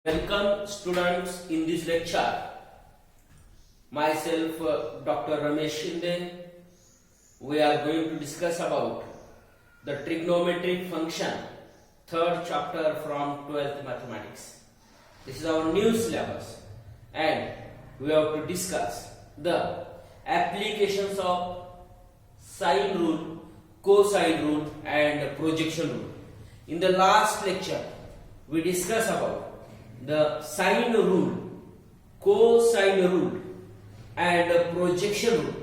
Welcome students in this lecture. Myself Dr. Ramesh Shinde. We are going to discuss about the trigonometric function, third chapter from 12th mathematics. This is our new syllabus and we have to discuss the applications of sine rule, cosine rule and projection rule. In the last lecture we discussed about the sine rule, cosine rule and projection rule,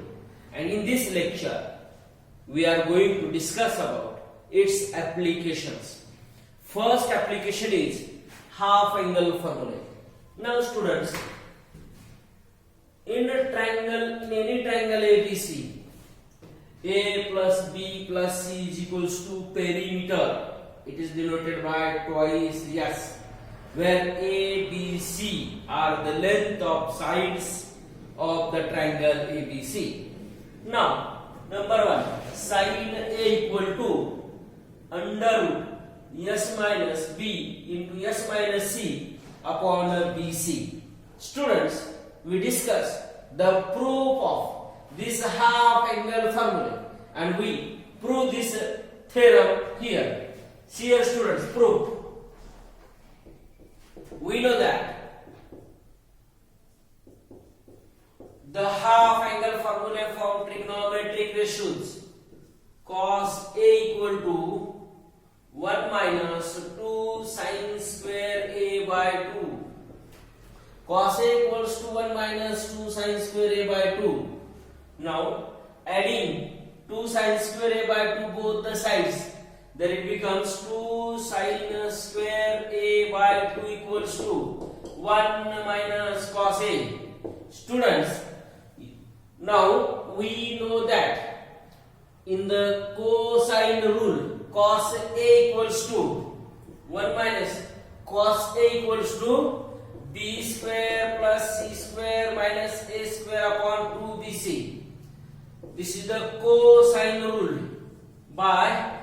and in this lecture we are going to discuss about its applications. First application is half angle formula. Now students, in a triangle, in any triangle ABC, A plus B plus C is equals to perimeter. It is denoted by twice S, where A, B, C are the length of sides of the triangle ABC. Now, number one, sine A equal to under root S minus B into S minus C upon BC. Students, we discussed the proof of this half angle formula and we prove this theorem here. See here students, proof. We know that the half angle formula from trigonometric ratios cos A equal to 1 minus 2 sine square A by 2. Cos A equals to 1 minus 2 sine square A by 2. Now adding 2 sine square A by 2 both the sides, then it becomes 2 sine square A by 2 equals to 1 minus cos A. Students, now we know that in the cosine rule, cos A equals to 1 minus cos A equals to B square plus C square minus A square upon 2BC. This is the cosine rule by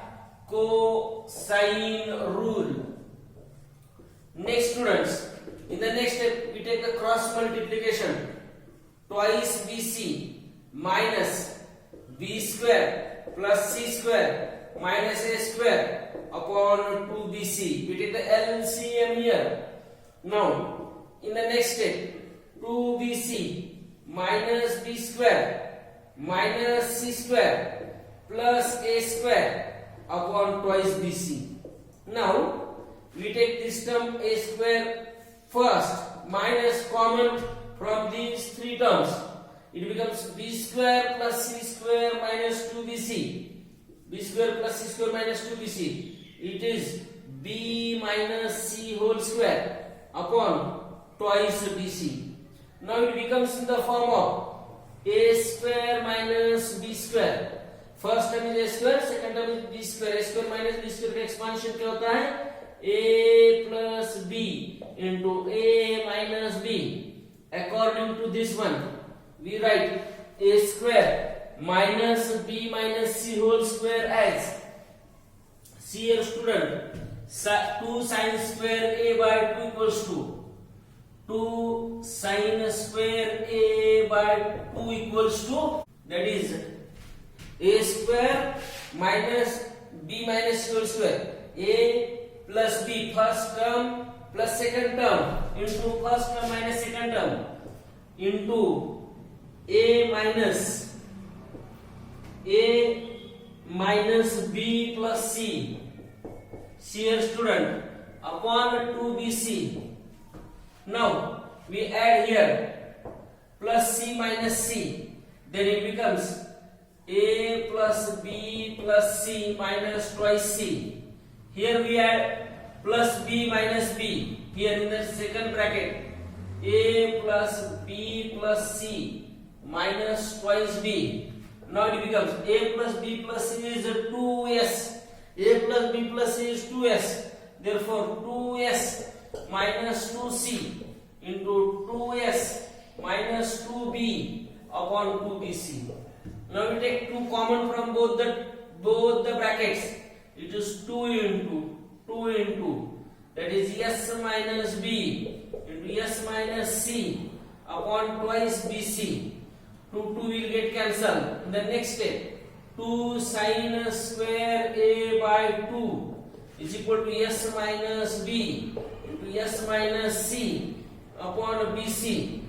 cosine rule. Next students, in the next step we take the cross multiplication. Twice BC minus B square plus C square minus A square upon 2BC. We take the LCM here. Now in the next step, 2BC minus B square minus C square plus A square upon twice BC. Now we take this term A square first minus common from these three terms. It becomes B square plus C square minus 2BC. B square plus C square minus 2BC. It is B minus C whole square upon twice BC. Now it becomes in the form of A square minus B square. First term is A square, second term is B square. A square minus B square का expansion क्या होता है? A plus B into A minus B. According to this one, we write A square minus B minus C whole square as, see here student, 2 sine square A by 2 equals to 2 sine square A by 2 equals to, that is A square minus B minus C whole square. A plus B first term plus second term into first term minus second term into A minus B plus C. See here student, upon 2BC. Now we add here plus C minus C, then it becomes A plus B plus C minus twice C. Here we add plus B minus B. Here in the second bracket, A plus B plus C minus twice B. Now it becomes A plus B plus C is 2S. A plus B plus C is 2S. Therefore 2S minus 2C into 2S minus 2B upon 2BC. Now we take 2 common from both the brackets. It is 2 into that is S minus B into S minus C upon twice BC. 2 will get cancelled. In the next step, 2 sin square A by 2 is equal to S minus B into S minus C upon BC.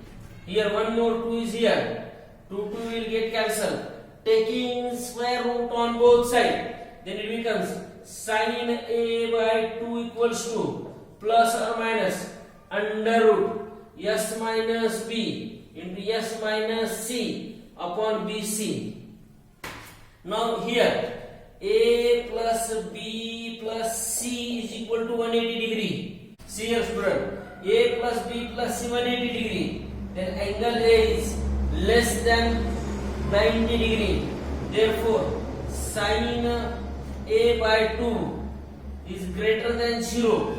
Here one more 2 is here. 2 will get cancelled. Taking square root on both sides, then it becomes sin A by 2 equals to plus or minus under root S minus B into S minus C upon BC. Now here A plus B plus C is equal to 180 degree. See here student, A plus B plus C 180 degree. Then angle A is less than 90 degree. Therefore sin A by 2 is greater than 0.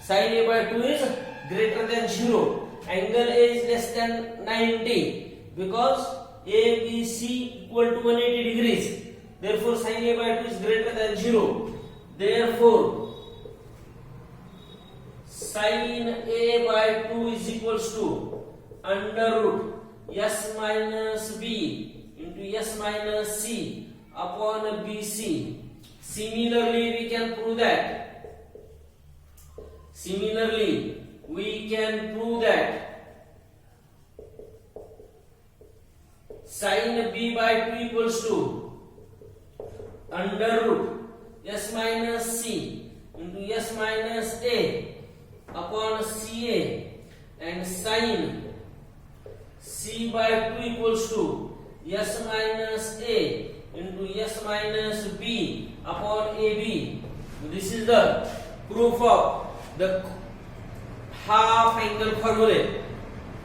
Sin A by 2 is greater than 0. Angle A is less than 90 because ABC equal to 180 degrees. Therefore sin A by 2 is greater than 0. Therefore sin A by 2 is equals to under root S minus B into S minus C upon BC. Similarly, we can prove that. Sin B by 2 equals to under root S minus C into S minus A upon CA, and sin C by 2 equals to S minus A into S minus B upon AB. This is the proof of the half angle formula.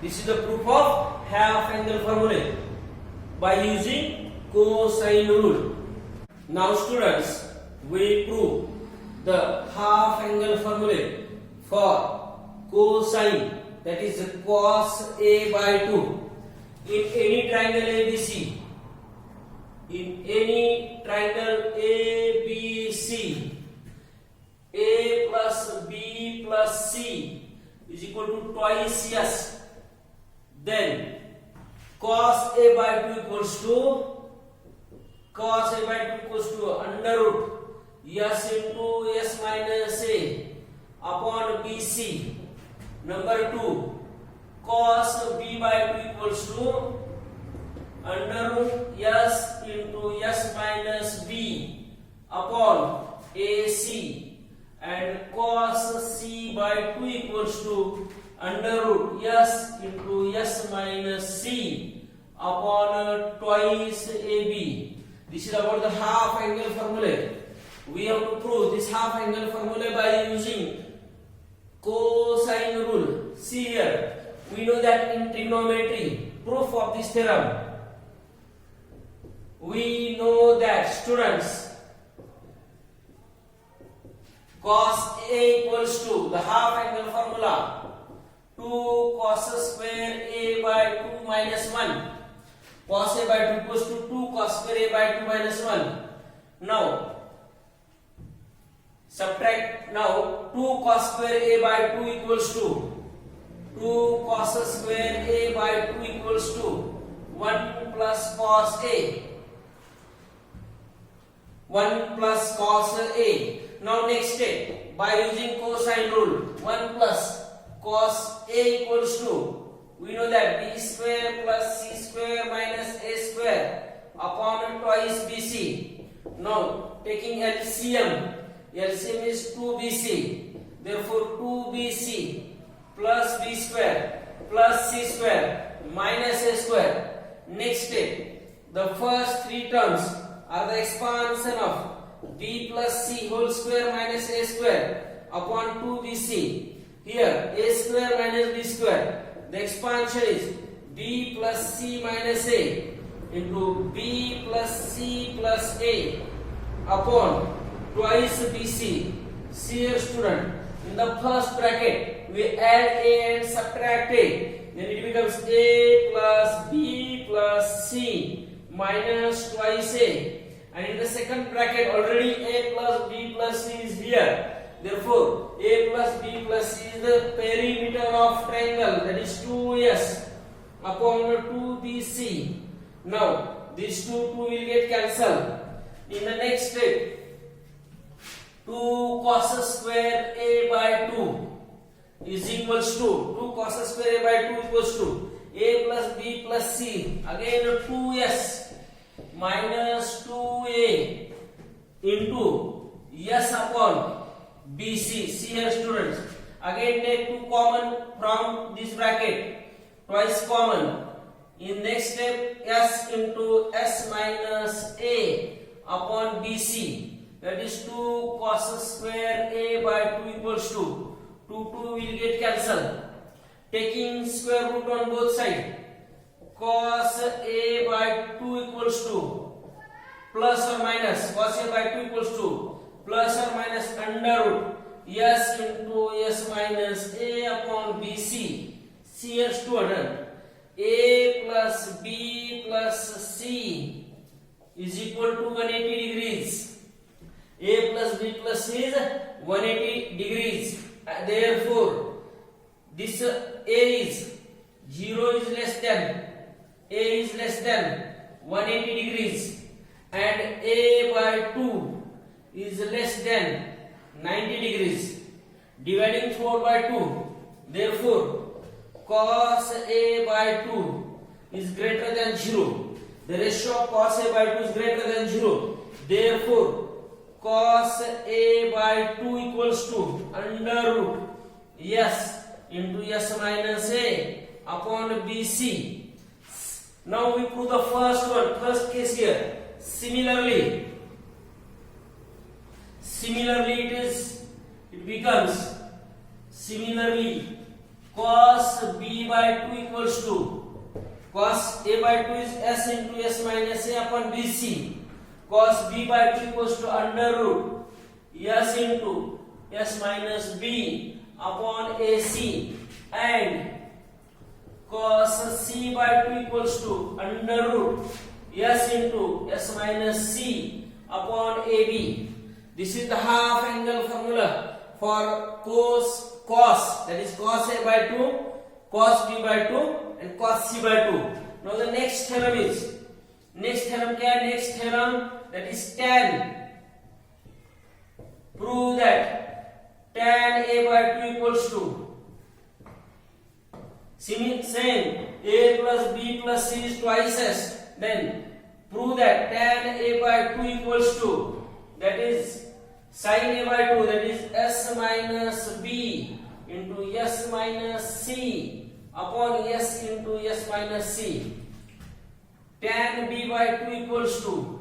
This is the proof of half angle formula by using cosine rule. Now students, we prove the half angle formula for cosine, that is cos A by 2 in any triangle ABC. In any triangle ABC, A plus B plus C is equal to twice S. Then cos A by 2 equals to under root S into S minus A upon BC. Number 2, cos B by 2 equals to under root S into S minus B upon AC, and cos C by 2 equals to under root S into S minus C upon twice AB. This is about the half angle formula. We have to prove this half angle formula by using cosine rule. See here, we know that in trigonometry, proof of this theorem, we know that students, cos A equals to the half angle formula 2 cos square A by 2 minus 1. Cos A by 2 equals to 2 cos square A by 2 minus 1. Now subtract. Now 2 cos square A by 2 equals to 2 cos square A by 2 equals to 1 plus cos A. 1 plus cos A. Now next step, by using cosine rule, 1 plus cos A equals to, we know that B square plus C square minus A square upon twice BC. Now taking LCM is 2BC. Therefore 2BC plus B square plus C square minus A square. Next step, the first three terms are the expansion of B plus C whole square minus A square upon 2BC. Here A square minus B square. The expansion is B plus C minus A into B plus C plus A upon twice BC. See here student, in the first bracket we add A and subtract A. Then it becomes A plus B plus C minus twice A. And in the second bracket already A plus B plus C is here. Therefore A plus B plus C is the perimeter of triangle, that is 2S upon 2BC. Now these two will get cancelled. In the next step, 2 cos square A by 2 is equals to 2 cos square A by 2 equals to A plus B plus C, again 2S minus 2A into S upon BC. See here students, again take 2 common from this bracket, twice common. In next step, S into S minus A upon BC, that is 2 cos square A by 2 equals to 2 will get cancelled. Taking square root on both sides, cos A by 2 equals to plus or minus, cos A by 2 equals to plus or minus under root S into S minus A upon BC. See here student, A plus B plus C is equal to 180 degrees. A plus B plus C is 180 degrees. Therefore, this A is 0 is less than, A is less than 180 degrees, and A by 2 is less than 90 degrees. Dividing 4 by 2, therefore cos A by 2 is greater than 0. The ratio of cos A by 2 is greater than 0. Therefore, cos A by 2 equals to under root S into S minus A upon BC. Now we prove the first case here. Similarly it becomes cos B by 2 equals to cos A by 2 is S into S minus A upon BC. Cos B by 2 equals to under root S into S minus B upon AC, and cos C by 2 equals to under root S into S minus C upon AB. This is the half angle formula for cos, that is cos A by 2, cos B by 2 and cos C by 2. Now the next theorem is, next theorem that is tan. Prove that tan A by 2 equals to same A plus B plus C is twice S. Then prove that tan A by 2 equals to, that is sin A by 2, that is S minus B into S minus C upon S into S minus C. Tan B by 2 equals to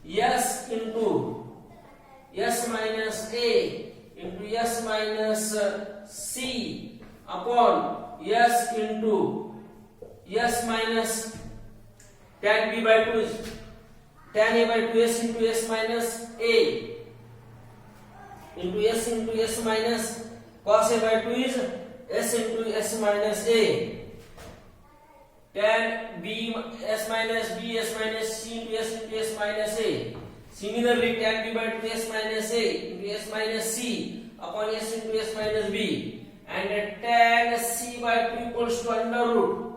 S into S minus A into S minus C upon S into S minus tan B by 2 is tan A by 2 S into S minus A into S into S minus cos A by 2 is S into S minus A. Tan B S minus B S minus C into S minus A. Similarly, tan B by 2 S minus A into S minus C upon S into S minus B, and tan C by 2 equals to under root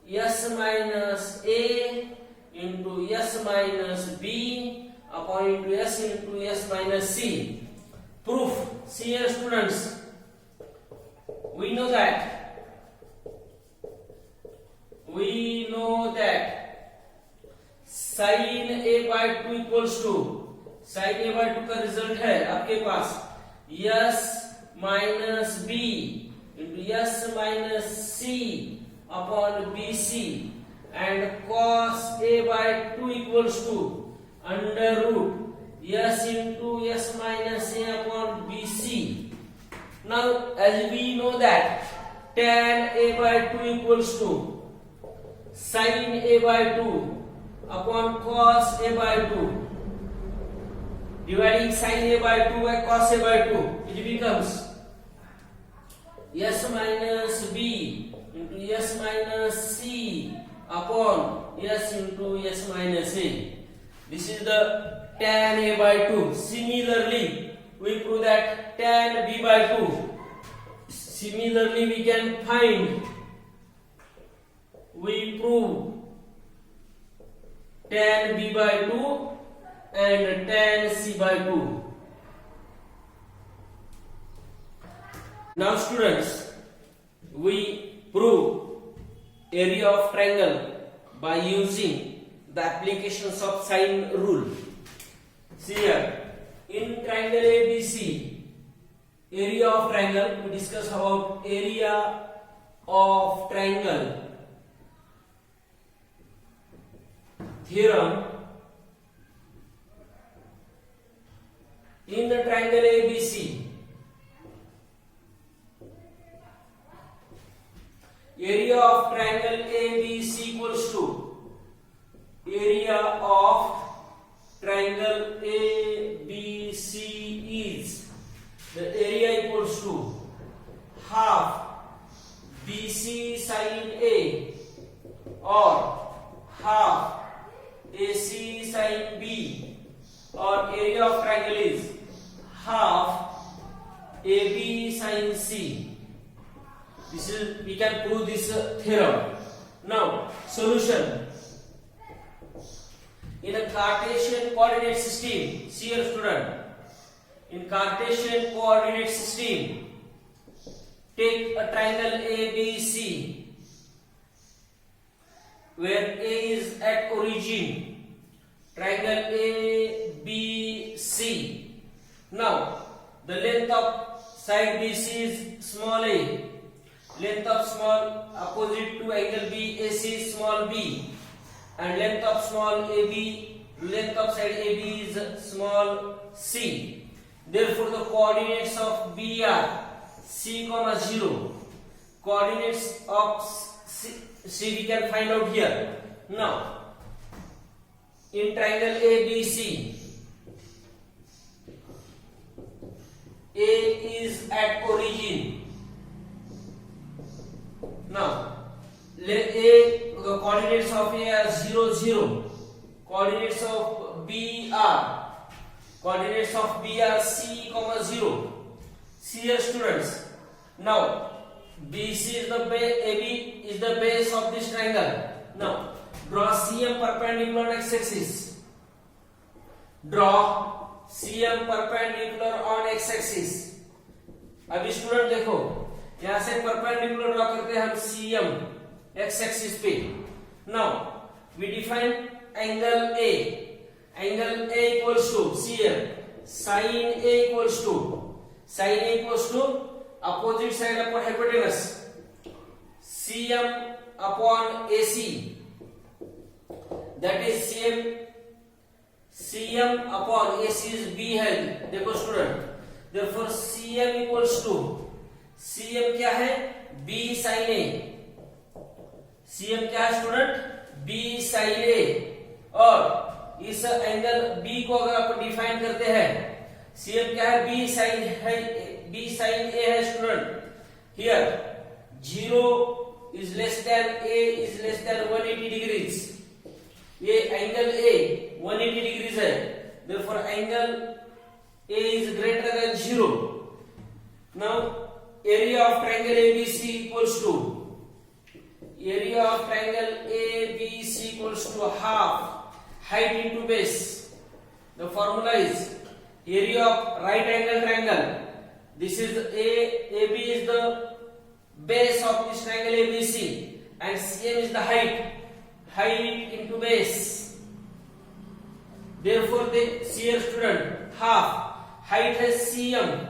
S minus A into S minus B upon into S minus C. Proof. See here students, we know that sin A by 2 equals to, sin A by 2 का result है आपके पास S minus B into S minus C upon BC, and cos A by 2 equals to under root S into S minus A upon BC. Now as we know that tan A by 2 equals to sin A by 2 upon cos A by 2, dividing sin A by 2 by cos A by 2, it becomes S minus B into S minus C upon S into S minus A. This is the tan A by 2. Similarly, we prove that tan b by 2. Similarly, we can find, we prove tan b by 2 and tan c by 2. Now students, we prove area of triangle by using the applications of sine rule. See here, in triangle ABC, area of triangle, we discuss about area of triangle theorem. In the triangle ABC, area of triangle ABC equals to area of triangle ABC is, the area equals to half BC sin A or half AC sin B, or area of triangle is half AB sin C. This is, we can prove this theorem. Now solution. In a Cartesian coordinate system, see here student, in Cartesian coordinate system, take a triangle ABC where A is at origin, triangle ABC. Now the length of side BC is small a, length of small opposite to angle BAC is small b, and length of small AB, length of side AB is small c. Therefore, the coordinates of B are c, 0. Coordinates of C we can find out here. Now, in triangle ABC, A is at origin. Now, the coordinates of A are 0, 0. Coordinates of B are c, 0. See here students. Now BC is the base, AB is the base of this triangle. Now draw CM perpendicular on x-axis. Draw CM perpendicular on x-axis. अभी student देखो, यहाँ से perpendicular draw करते हैं हम CM x-axis पे. Now we define angle A. Angle A equals to CM. Sin A equals to opposite side upon hypotenuse, CM upon AC. That is CM upon AC is B है. देखो student, therefore CM equals to, CM क्या है? B sin A. CM क्या है student? B sin A. और इस angle B को अगर आप डिफाइन करते हैं, CM क्या है? B sin A है student. Here 0 is less than A is less than 180 degrees. ये एंगल A 180 degrees है. Therefore angle A is greater than 0. Now area of triangle ABC equals to, area of triangle ABC equals to half height into base. The formula is area of right angle triangle. This is AB is the base of this triangle ABC, and CM is the height into base. Therefore, the see student, half height has CM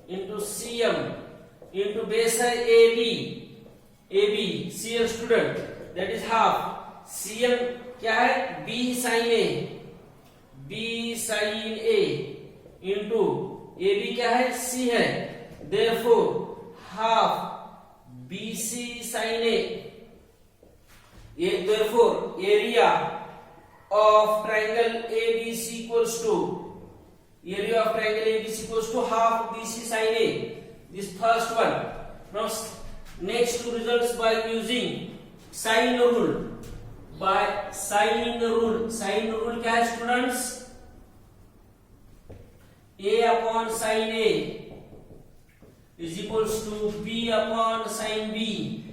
into base है AB. See student, that is half. CM क्या है? B sin A into AB क्या है? C है. Therefore half BC sin A. Therefore area of triangle ABC equals to, area of triangle ABC equals to half BC sin A. This first one. Now next two results by using sine rule. By sine rule क्या है students? A upon sin A is equals to B upon sin B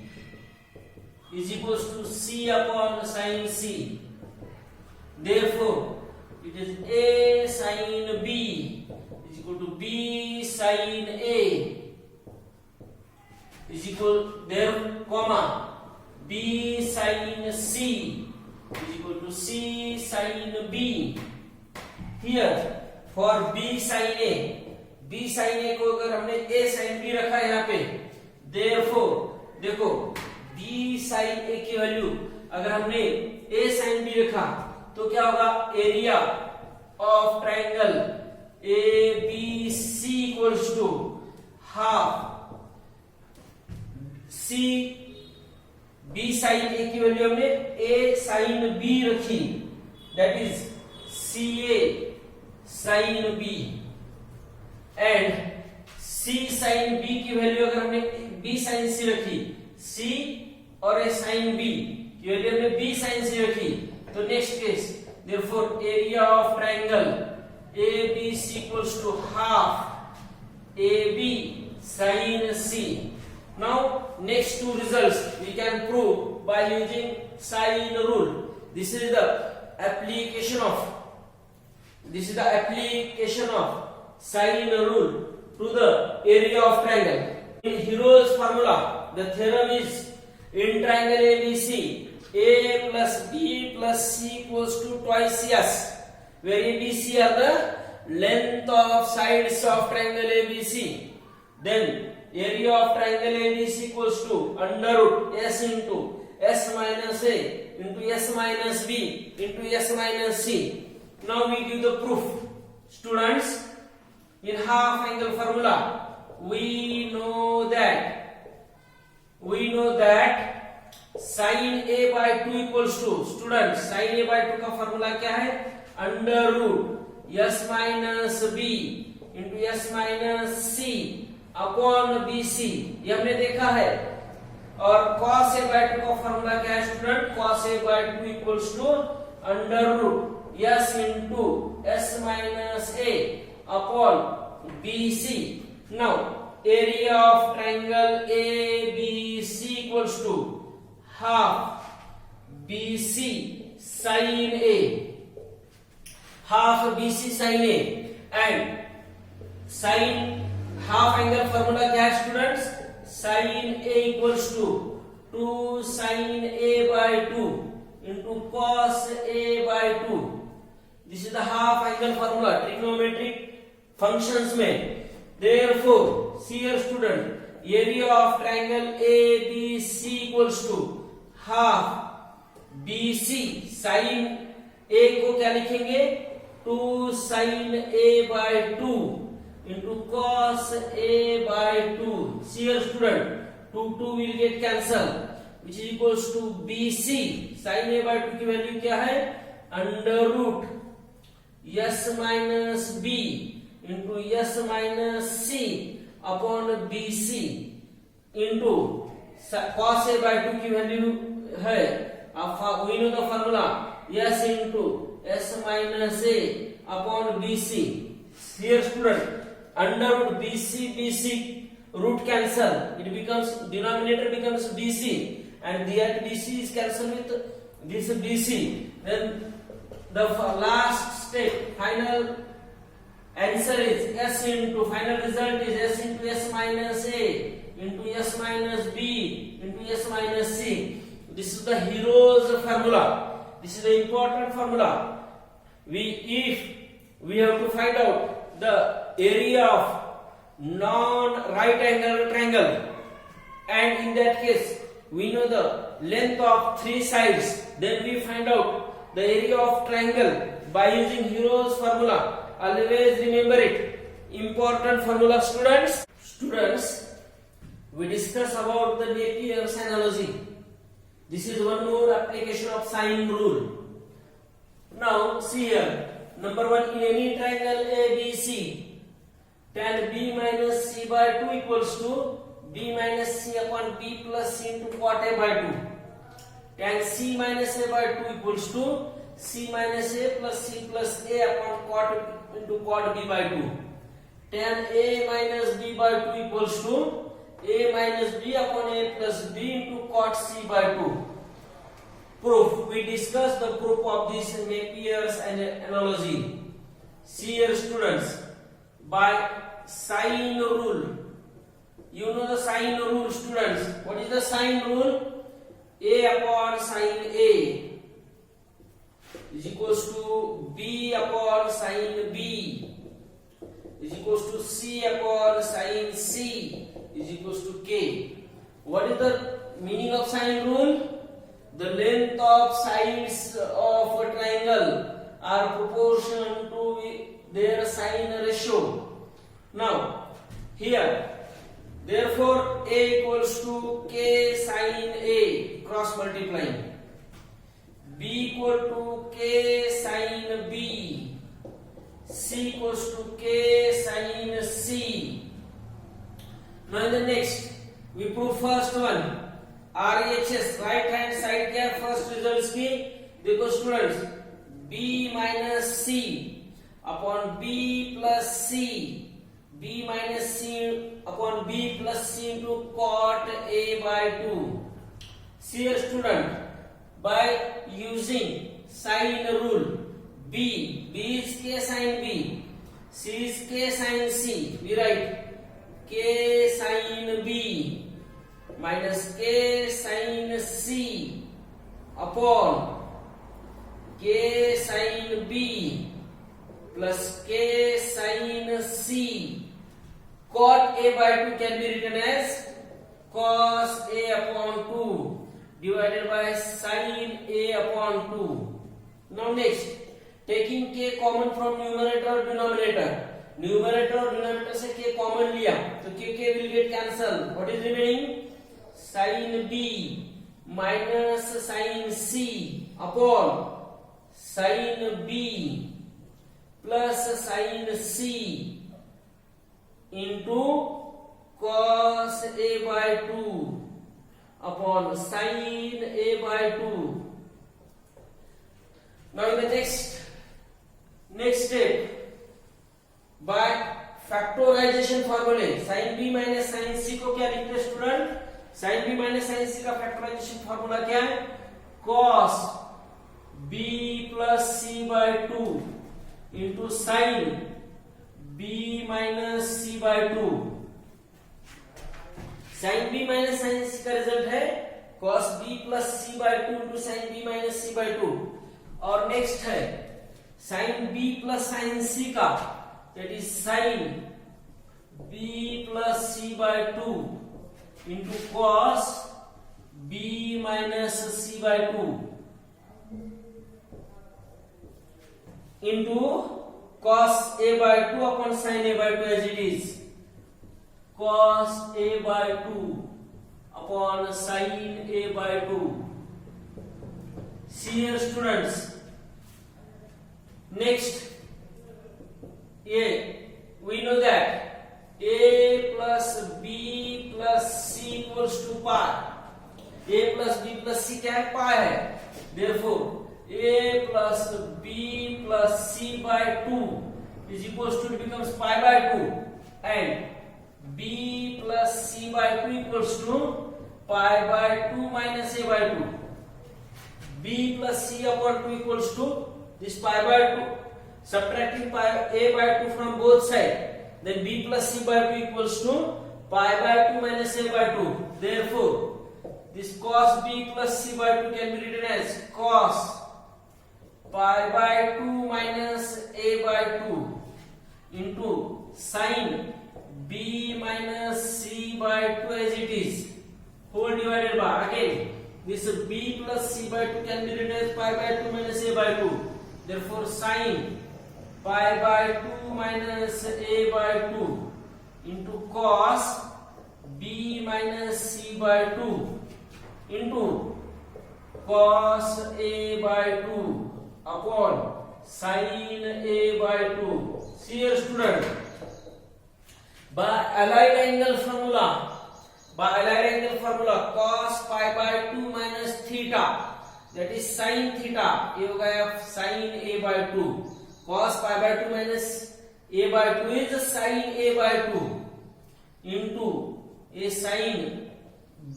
is equals to C upon sin C. Therefore, it is A sin B is equal to B sin A is equal there, comma, B sin C is equal to C sin B. Here for B sin A को अगर हमने A sin B रखा है यहाँ पे, therefore देखो B sin A की value अगर हमने A sin B रखा तो क्या होगा, area of triangle ABC equals to half C B sin A की वैल्यू हमने A sin B रखी, that is CA sin B, and C sin B की वैल्यू अगर हमने B sin C रखी, C और A sin B की value हमने B sin C रखी, तो next case, therefore area of triangle ABC equals to half AB sin C. Now next two results we can prove by using sine rule. This is the application of sine rule to the area of triangle. In Hero's formula, the theorem is in triangle ABC A plus B plus C equals to twice S, where ABC are the length of sides of triangle ABC. Then area of triangle ABC equals to under root S into S minus A into S minus B into S minus C. Now we give the proof. Students, in half angle formula, we know that sin A by 2 equals to, students, sin A by 2 का formula क्या है, under root S minus B into S minus C upon BC, ये हमने देखा है. और cos A by 2 का formula क्या है student, cos A by 2 equals to under root S into S minus A upon BC. Now area of triangle ABC equals to half BC sin A, half BC sin A, and sin half angle formula क्या है students, sin A equals to 2 sin A by 2 into cos A by 2. This is the half angle formula trigonometric functions में. Therefore, see here student, area of triangle ABC equals to half BC sin A को क्या लिखेंगे, 2 sin A by 2 into cos A by 2. See here student, 2 will get cancelled, which is equals to BC sin A by 2 की value क्या है, under root S minus B into S minus C upon BC into cos A by 2 की value है, we know the formula S into S minus A upon BC. Here student, under root BC root cancel, it becomes, denominator becomes BC, and that BC is cancelled with this BC. Then the last step, final answer is S into, final result is S into S minus A into S minus B into S minus C. This is the Hero's formula. This is the important formula. If we have to find out the area of non-right angle triangle, and in that case we know the length of three sides, then we find out the area of triangle by using Hero's formula. Always remember it. Important formula, students, we discuss about the Napier's analogy. This is one more application of sine rule. Now see here, number 1, in any triangle ABC, tan B minus C by 2 equals to B minus C upon B plus C into cot A by 2. Tan C minus A by 2 equals to C minus A plus C plus A upon cot into cot B by 2. tan a minus b by 2 equals to a minus b upon a plus b into cot c by 2. Proof. We discussed the proof of this Napier's analogy. See here students, by sine rule. You know the sine rule students. What is the sine rule? A upon sine A is equals to b upon sine b is equals to c upon sine c is equals to k. What is the meaning of sine rule? The length of sides of a triangle are proportional to their sine ratio. Now here, therefore a equals to k sine a, cross multiplying, b equal to k sine b, c equals to k sine c. Now in the next we prove first one, RHS, right hand side क्या first results की देखो students, b minus c upon b plus c, b minus c upon b plus c into cot a by 2. See here student, by using sine rule, b is k sine b, c is k sine c, we write k sine b minus k sine c upon k sine b plus k sine c. Cot a by 2 can be written as cos a upon 2 divided by sine a upon 2. Now next, taking k common from numerator और denominator. Numerator और denominator से k common लिया तो k will get cancelled. What is remaining? Sin b minus sin c upon sin b plus sin c into cos a by 2 upon sin a by 2. Now in the next step, by factorization formula, sin b minus sin c को क्या लिखते हैं student? sin b minus sin c का factorisation formula क्या है? cos b plus c by 2 into sin b minus c by 2. sin b minus sin c का result है cos b plus c by 2 into sin b minus c by 2. और next है sin b plus sin c का, that is sin b plus c by 2 into cos b minus c by 2 into cos a by 2 upon sin a by 2 as it is. Cos a by 2 upon sin a by 2. See here students. Next, we know that a plus b plus c equals to pi. A plus b plus c क्या है? pi है. Therefore, a plus b plus c by 2 is equals to, it becomes pi by 2, and b plus c by 2 equals to pi by 2 minus a by 2. b plus c upon 2 equals to this pi by 2. Subtracting pi a by 2 from both sides, then b plus c by 2 equals to pi by 2 minus a by 2. Therefore, this cos b plus c by 2 can be written as cos pi by 2 minus a by 2 into sin b minus c by 2 as it is, whole divided by, again this b plus c by 2 can be written as pi by 2 minus a by 2. Therefore, sin pi by 2 minus a by 2 into cos b minus c by 2 into cos a by 2 upon sin a by 2. See here student, by allied angle formula, cos pi by 2 minus theta, that is sin theta, ये हो गया sin a by 2. cos pi by 2 minus a by 2 is sin a by 2 into a sin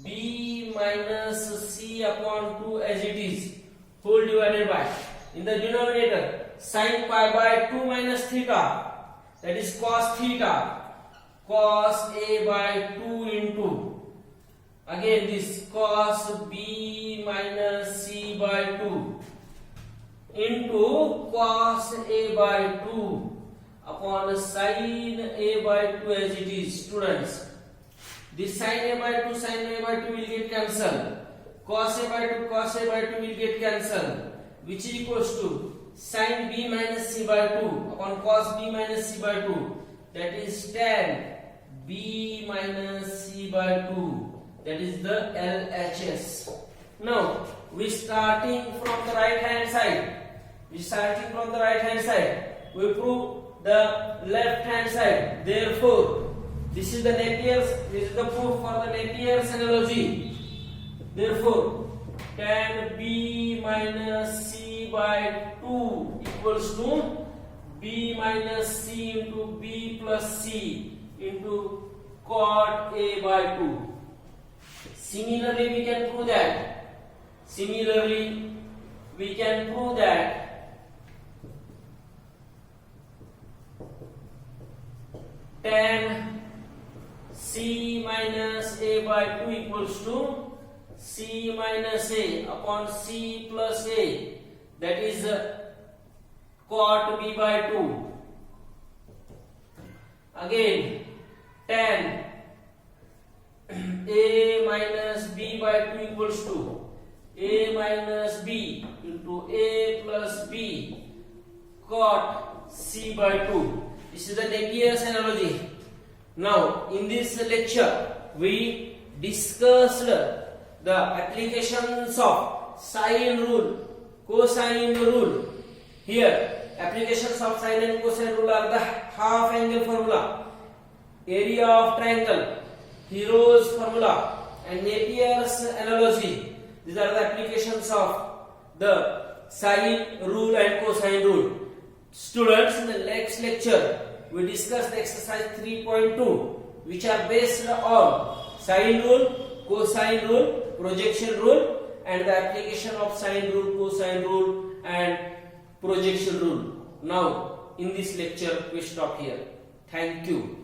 b minus c upon 2 as it is, whole divided by, in the denominator, sin pi by 2 minus theta, that is cos theta, cos a by 2 into, again this cos b minus c by 2 into cos a by 2 upon sin a by 2 as it is. Students, this sin a by 2 will get cancelled, cos a by 2 will get cancelled, which is equals to sin b minus c by 2 upon cos b minus c by 2, that is tan b minus c by 2, that is the LHS. Now we starting from the right hand side. We prove the left hand side. Therefore, this is the proof for the Napier's analogy. Therefore, tan b minus c by 2 equals to b minus c into b plus c into cot a by 2. Similarly, we can prove that tan c minus a by 2 equals to c minus a upon c plus a, that is cot b by 2. Again, tan a minus b by 2 equals to a minus b into a plus b cot c by 2. This is the Napier's analogy. Now, in this lecture, we discussed the applications of sine rule, cosine rule. Here, applications of sine and cosine rule are the half angle formula, area of triangle, Hero's formula, and Napier's analogy. These are the applications of the sine rule and cosine rule. Students, in the next lecture, we discuss the exercise 3.2, which are based on sine rule, cosine rule, projection rule, and the application of sine rule, cosine rule, and projection rule. Now, in this lecture, we stop here. Thank you.